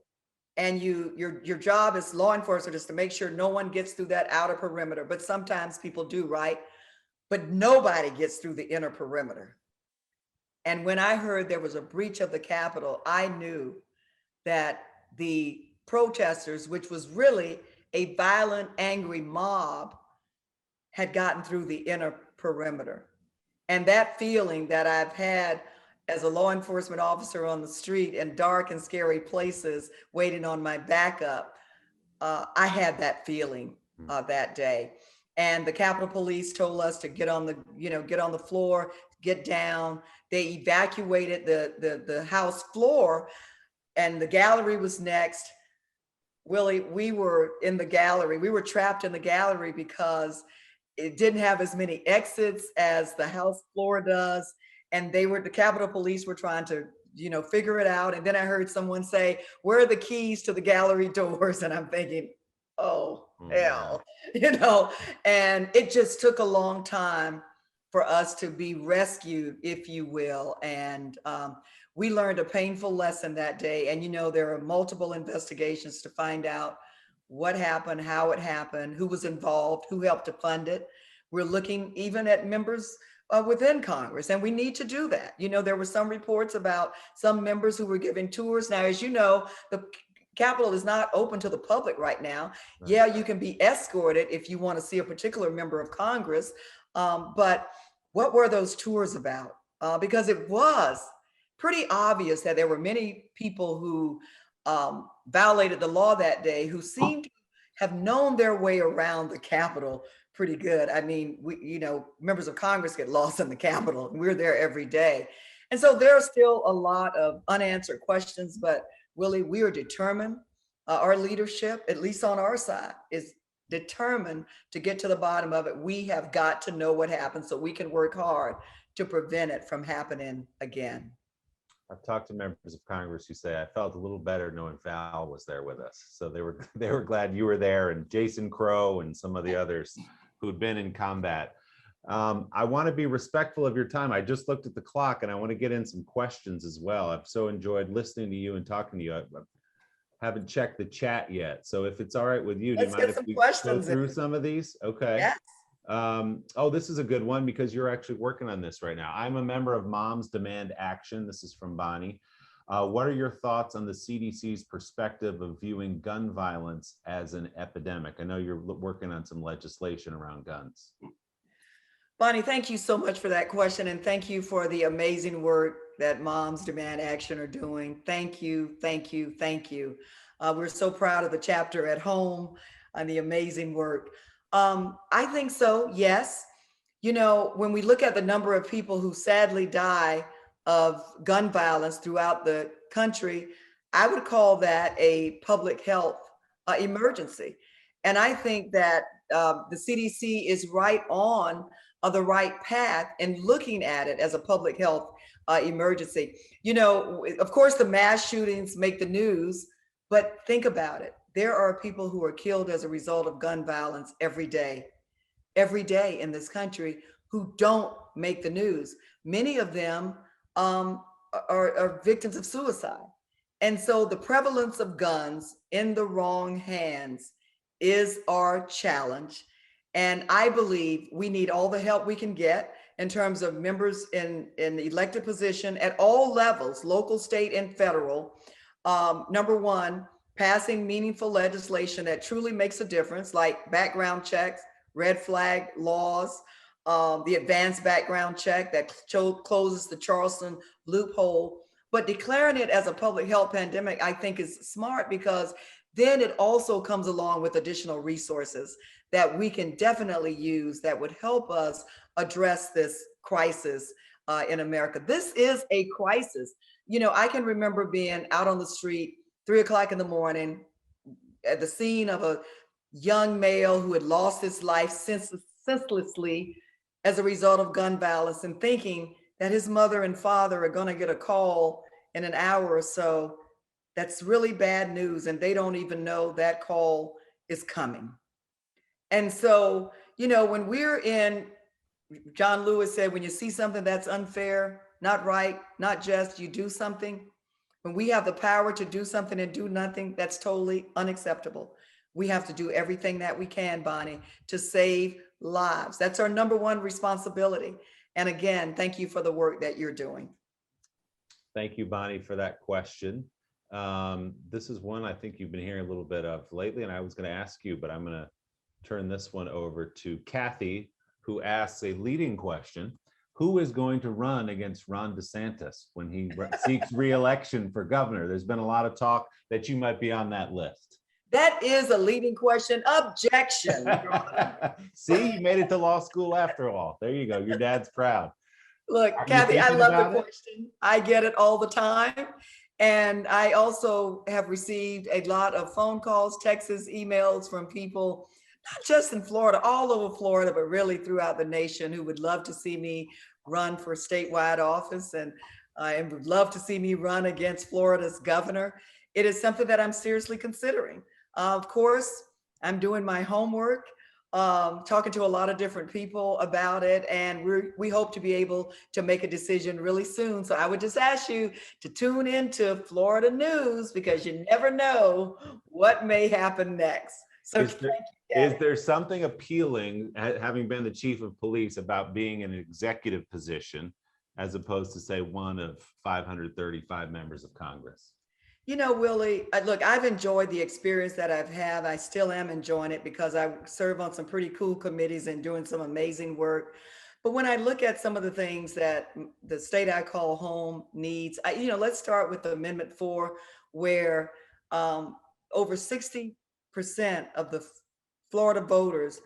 and your job as law enforcement is to make sure no one gets through that outer perimeter. But sometimes people do, right? But nobody gets through the inner perimeter. And when I heard there was a breach of the Capitol, I knew that the protesters, which was really a violent, angry mob, had gotten through the inner perimeter. And that feeling that I've had as a law enforcement officer on the street in dark and scary places, waiting on my backup, I had that feeling that day. And the Capitol Police told us to get on the floor, get down. They evacuated the House floor, and the gallery was next. Willie, we were in the gallery. We were trapped in the gallery because it didn't have as many exits as the House floor does. And the Capitol Police were trying to, figure it out. And then I heard someone say, where are the keys to the gallery doors? And I'm thinking, oh, hell, and it just took a long time for us to be rescued, if you will. And we learned a painful lesson that day. And, there are multiple investigations to find out what happened, how it happened, who was involved, who helped to fund it. We're looking even at members within Congress, and we need to do that. There were some reports about some members who were giving tours. Now, as you know, the Capitol is not open to the public right now. Right. Yeah, you can be escorted if you want to see a particular member of Congress. But what were those tours about? Because it was pretty obvious that there were many people who violated the law that day, who seemed to have known their way around the Capitol pretty good. I mean, members of Congress get lost in the Capitol, and we're there every day. And so there are still a lot of unanswered questions, but Willie, we are determined. Our leadership, at least on our side, is determined to get to the bottom of it. We have got to know what happened so we can work hard to prevent it from happening again. I've talked to members of Congress who say I felt a little better knowing Val was there with us. So they were glad you were there, and Jason Crow and some of the others who'd been in combat. I want to be respectful of your time. I just looked at the clock, and I want to get in some questions as well. I've so enjoyed listening to you and talking to you. I haven't checked the chat yet. So if it's all right with you, do you mind if we go through some of these? Okay. Yes. Oh, this is a good one because you're actually working on this right now. I'm a member of Moms Demand Action. This is from Bonnie. What are your thoughts on the CDC's perspective of viewing gun violence as an epidemic? I know you're working on some legislation around guns. Bonnie, thank you so much for that question. And thank you for the amazing work that Moms Demand Action are doing. Thank you, thank you, thank you. We're so proud of the chapter at home and the amazing work. I think so, yes. You know, when we look at the number of people who sadly die of gun violence throughout the country, I would call that a public health emergency. And I think that the CDC is right on the right path and looking at it as a public health emergency. You know, of course, the mass shootings make the news, but think about it. There are people who are killed as a result of gun violence every day in this country who don't make the news. Many of them are victims of suicide. And so the prevalence of guns in the wrong hands is our challenge. And I believe we need all the help we can get in terms of members in elected position at all levels, local, state, and federal. Number one, passing meaningful legislation that truly makes a difference, like background checks, red flag laws, the advanced background check that closes the Charleston loophole. But declaring it as a public health pandemic, I think is smart because then it also comes along with additional resources that we can definitely use that would help us address this crisis in America. This is a crisis. You know, I can remember being out on the street 3 o'clock in the morning at the scene of a young male who had lost his life senselessly as a result of gun violence and thinking that his mother and father are going to get a call in an hour or so. That's really bad news, and they don't even know that call is coming. And so, you know, when we're in, John Lewis said, when you see something that's unfair, not right, not just, you do something. When we have the power to do something and do nothing, that's totally unacceptable. We have to do everything that we can, Bonnie, to save lives. That's our number one responsibility. And again, thank you for the work that you're doing. Thank you, Bonnie, for that question. This is one I think you've been hearing a little bit of lately, and I was going to ask you, but I'm going to turn this one over to Kathy, who asks a leading question. Who is going to run against Ron DeSantis when he seeks re-election for governor? There's been a lot of talk that you might be on that list. That is a leading question. Objection. See, you made it to law school after all. There you go. Your dad's proud. Look, Kathy, I love the question. I get it all the time. And I also have received a lot of phone calls, texts, emails from people, not just in Florida, all over Florida, but really throughout the nation, who would love to see me run for statewide office and would love to see me run against Florida's governor. It is something that I'm seriously considering. Of course, I'm doing my homework, talking to a lot of different people about it, and we hope to be able to make a decision really soon. So I would just ask you to tune into Florida news because you never know what may happen next. So is there something appealing, having been the chief of police, about being in an executive position as opposed to, say, one of 535 members of Congress? You know, Willie, look, I've enjoyed the experience that I've had. I still am enjoying it because I serve on some pretty cool committees and doing some amazing work. But when I look at some of the things that the state I call home needs, let's start with Amendment 4, where over 60% of the Florida voters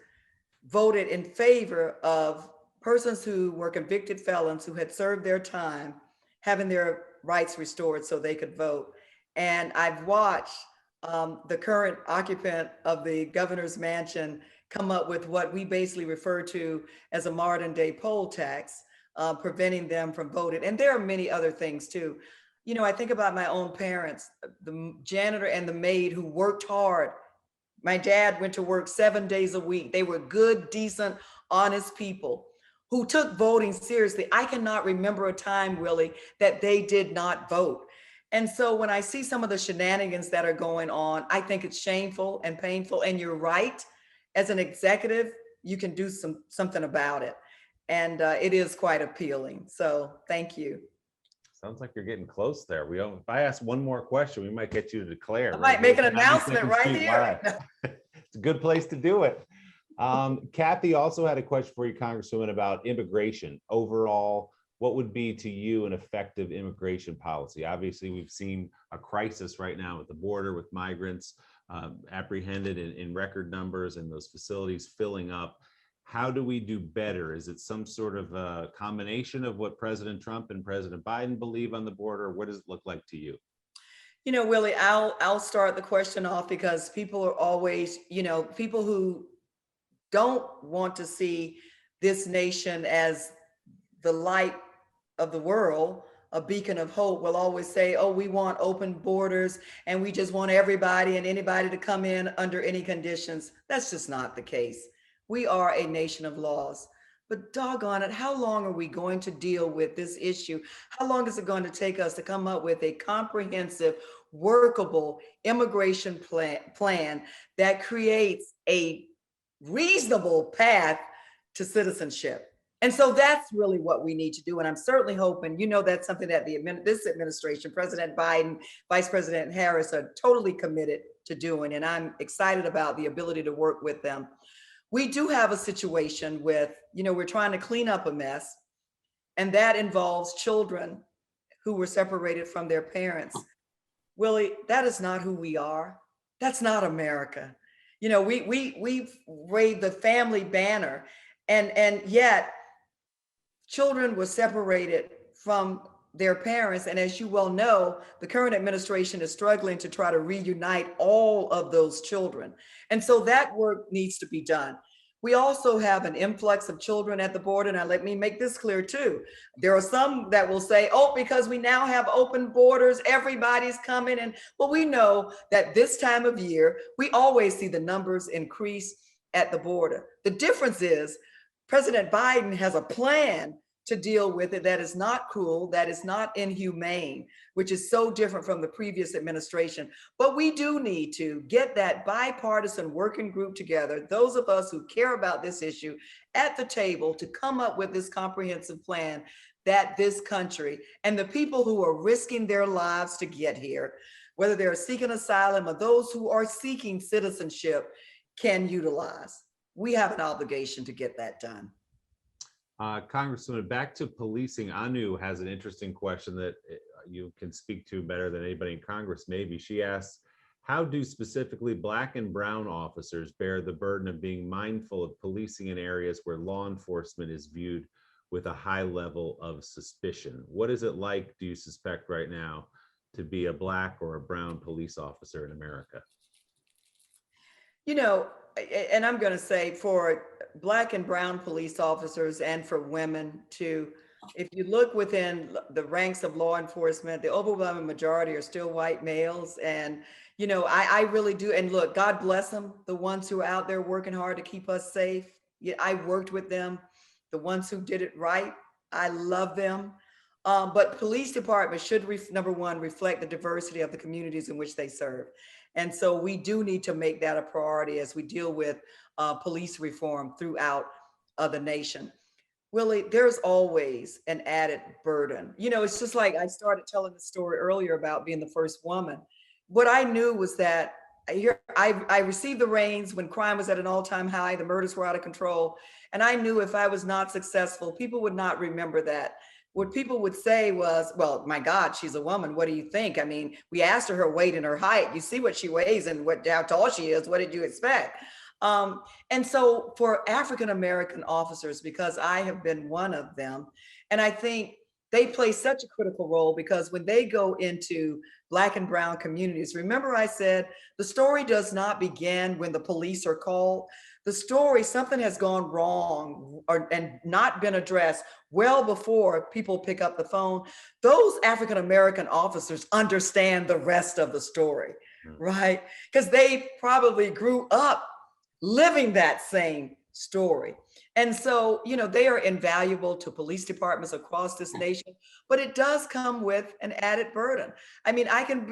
voted in favor of persons who were convicted felons who had served their time having their rights restored so they could vote. And I've watched the current occupant of the governor's mansion come up with what we basically refer to as a modern day poll tax, preventing them from voting. And there are many other things too. You know, I think about my own parents, the janitor and the maid who worked hard. My dad went to work 7 days a week. They were good, decent, honest people who took voting seriously. I cannot remember a time, Willie, that they did not vote. And so when I see some of the shenanigans that are going on, I think it's shameful and painful. And you're right, as an executive, do something about it. And it is quite appealing. So thank you. Sounds like you're getting close there. If I ask one more question, we might get you to declare. I might make an announcement right here. It's a good place to do it. Kathy also had a question for you, Congresswoman, about immigration. Overall, what would be to you an effective immigration policy? Obviously, we've seen a crisis right now at the border with migrants apprehended in record numbers and those facilities filling up. How do we do better? Is it some sort of a combination of what President Trump and President Biden believe on the border? What does it look like to you? You know, Willie, I'll start the question off because people are always, people who don't want to see this nation as the light of the world, a beacon of hope, will always say, oh, we want open borders and we just want everybody and anybody to come in under any conditions. That's just not the case. We are a nation of laws. But doggone it, how long are we going to deal with this issue? How long is it going to take us to come up with a comprehensive, workable immigration plan that creates a reasonable path to citizenship? And so that's really what we need to do. And I'm certainly hoping, that's something that this administration, President Biden, Vice President Harris, are totally committed to doing. And I'm excited about the ability to work with them. We do have a situation with, we're trying to clean up a mess, and that involves children who were separated from their parents. Willie, that is not who we are. That's not America. We've waved the family banner, and yet children were separated from their parents. And as you well know, the current administration is struggling to try to reunite all of those children. And so that work needs to be done. We also have an influx of children at the border. Now, let me make this clear too. There are some that will say, oh, because we now have open borders, everybody's coming. And well, we know that this time of year, we always see the numbers increase at the border. The difference is President Biden has a plan to deal with it that is not cruel, that is not inhumane, which is so different from the previous administration. But we do need to get that bipartisan working group together, those of us who care about this issue, at the table to come up with this comprehensive plan that this country and the people who are risking their lives to get here, whether they're seeking asylum or those who are seeking citizenship, can utilize. We have an obligation to get that done. Congresswoman, back to policing. Anu has an interesting question that you can speak to better than anybody in Congress, maybe. She asks, how do specifically Black and brown officers bear the burden of being mindful of policing in areas where law enforcement is viewed with a high level of suspicion? What is it like, do you suspect right now, to be a Black or a brown police officer in America? And I'm going to say for Black and brown police officers and for women too, if you look within the ranks of law enforcement, the overwhelming majority are still white males. And, I really do. And look, God bless them, the ones who are out there working hard to keep us safe. I worked with them, the ones who did it right. I love them. But police departments should, number one, reflect the diversity of the communities in which they serve. And so we do need to make that a priority as we deal with police reform throughout the nation. Willie, there's always an added burden. It's just like I started telling the story earlier about being the first woman. What I knew was that I received the reins when crime was at an all-time high, the murders were out of control. And I knew if I was not successful, people would not remember that. What people would say was, well, my God, she's a woman. What do you think? I mean, we asked her weight and her height. You see what she weighs and how tall she is. What did you expect? And so for African-American officers, because I have been one of them, and I think they play such a critical role because when they go into Black and brown communities, remember I said, the story does not begin when the police are called. The story, something has gone wrong and not been addressed well before people pick up the phone. Those African-American officers understand the rest of the story, right? Because they probably grew up living that same story. And so, they are invaluable to police departments across this nation, but it does come with an added burden. I mean, I can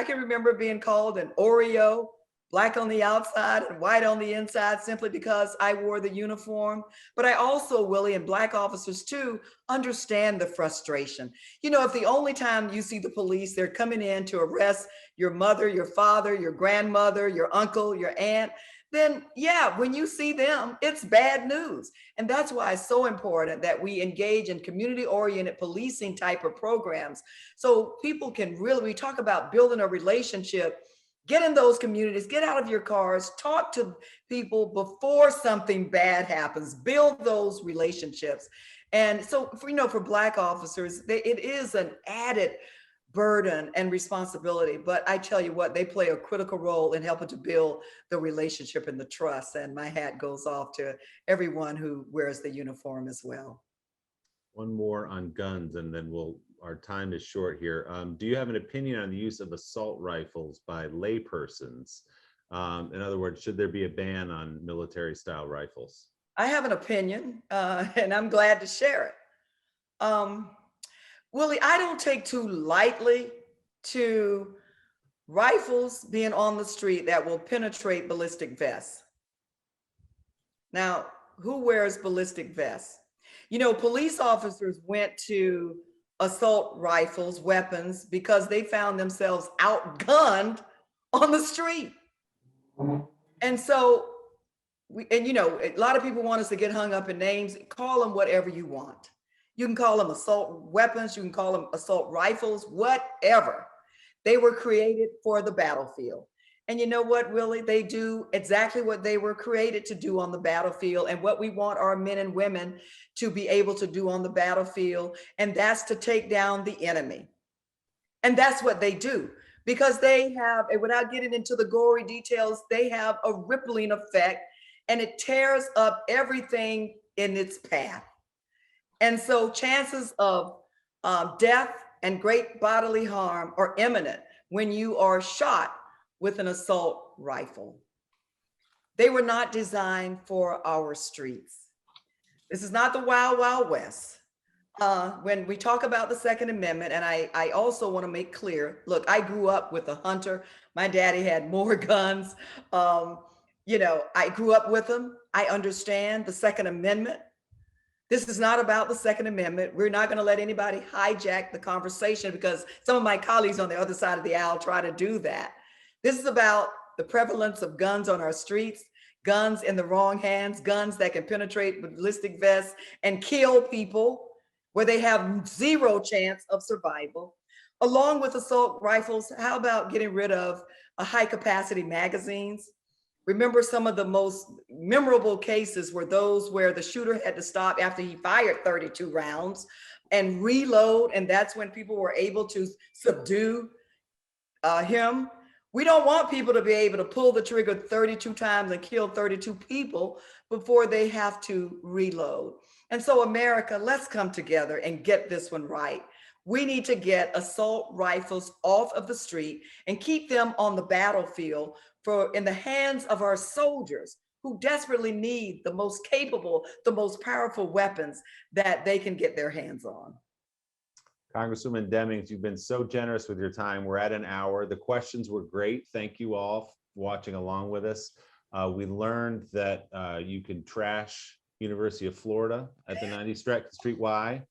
remember being called an Oreo, black on the outside and white on the inside simply because I wore the uniform. But I also, Willie, and black officers too, understand the frustration. You know, if the only time you see the police, they're coming in to arrest your mother, your father, your grandmother, your uncle, your aunt, then yeah, when you see them, it's bad news. And that's why it's so important that we engage in community-oriented policing type of programs. So people can really, we talk about building a relationship. Get in those communities, get out of your cars, talk to people before something bad happens, build those relationships. And so, for black officers, it is an added burden and responsibility, but I tell you what, they play a critical role in helping to build the relationship and the trust. And my hat goes off to everyone who wears the uniform as well. One more on guns, and then our time is short here. Do you have an opinion on the use of assault rifles by laypersons? In other words, should there be a ban on military style rifles? I have an opinion, and I'm glad to share it. Willie, I don't take too lightly to rifles being on the street that will penetrate ballistic vests. Now, who wears ballistic vests? You know, police officers went to assault rifles, weapons, because they found themselves outgunned on the street. And so, a lot of people want us to get hung up in names. Call them whatever you want. You can call them assault weapons, you can call them assault rifles, whatever. They were created for the battlefield. And you know what, Willie? They do exactly what they were created to do on the battlefield, and what we want our men and women to be able to do on the battlefield, and that's to take down the enemy. And that's what they do, because they have, and without getting into the gory details, they have a rippling effect, and it tears up everything in its path. And so chances of death and great bodily harm are imminent when you are shot with an assault rifle. They were not designed for our streets. This is not the Wild Wild West. When we talk about the Second Amendment, and I also want to make clear, look, I grew up with a hunter. My daddy had more guns. I grew up with them. I understand the Second Amendment. This is not about the Second Amendment. We're not going to let anybody hijack the conversation, because some of my colleagues on the other side of the aisle try to do that. This is about the prevalence of guns on our streets, guns in the wrong hands, guns that can penetrate ballistic vests and kill people where they have zero chance of survival. Along with assault rifles, how about getting rid of high capacity magazines? Remember, some of the most memorable cases were those where the shooter had to stop after he fired 32 rounds and reload, and that's when people were able to subdue him. We don't want people to be able to pull the trigger 32 times and kill 32 people before they have to reload. And so, America, let's come together and get this one right. We need to get assault rifles off of the street and keep them on the battlefield in the hands of our soldiers, who desperately need the most capable, the most powerful weapons that they can get their hands on. Congresswoman Demings, you've been so generous with your time. We're at an hour. The questions were great. Thank you all for watching along with us. We learned that you can trash University of Florida at the 92nd Street Y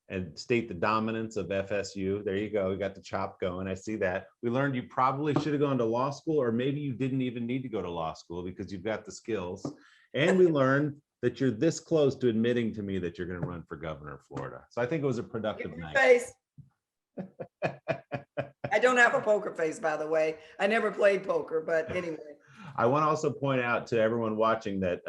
and state the dominance of FSU. There you go. We got the chop going. I see that. We learned you probably should have gone to law school, or maybe you didn't even need to go to law school because you've got the skills. And we learned that you're this close to admitting to me that you're going to run for governor of Florida. So I think it was a productive night. Face. I don't have a poker face, by the way. I never played poker, but anyway. I want to also point out to everyone watching that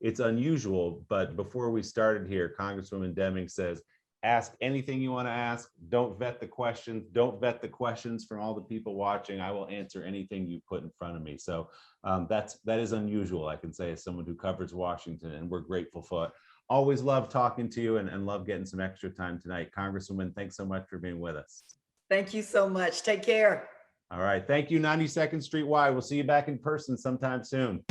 it's unusual, but before we started here, Congresswoman Demings says, ask anything you want to ask. Don't vet the questions. Don't vet the questions from all the people watching. I will answer anything you put in front of me. So that is unusual, I can say, as someone who covers Washington, and we're grateful for it. Always love talking to you and love getting some extra time tonight. Congresswoman, thanks so much for being with us. Thank you so much. Take care. All right. Thank you, 92nd Street Y. We'll see you back in person sometime soon.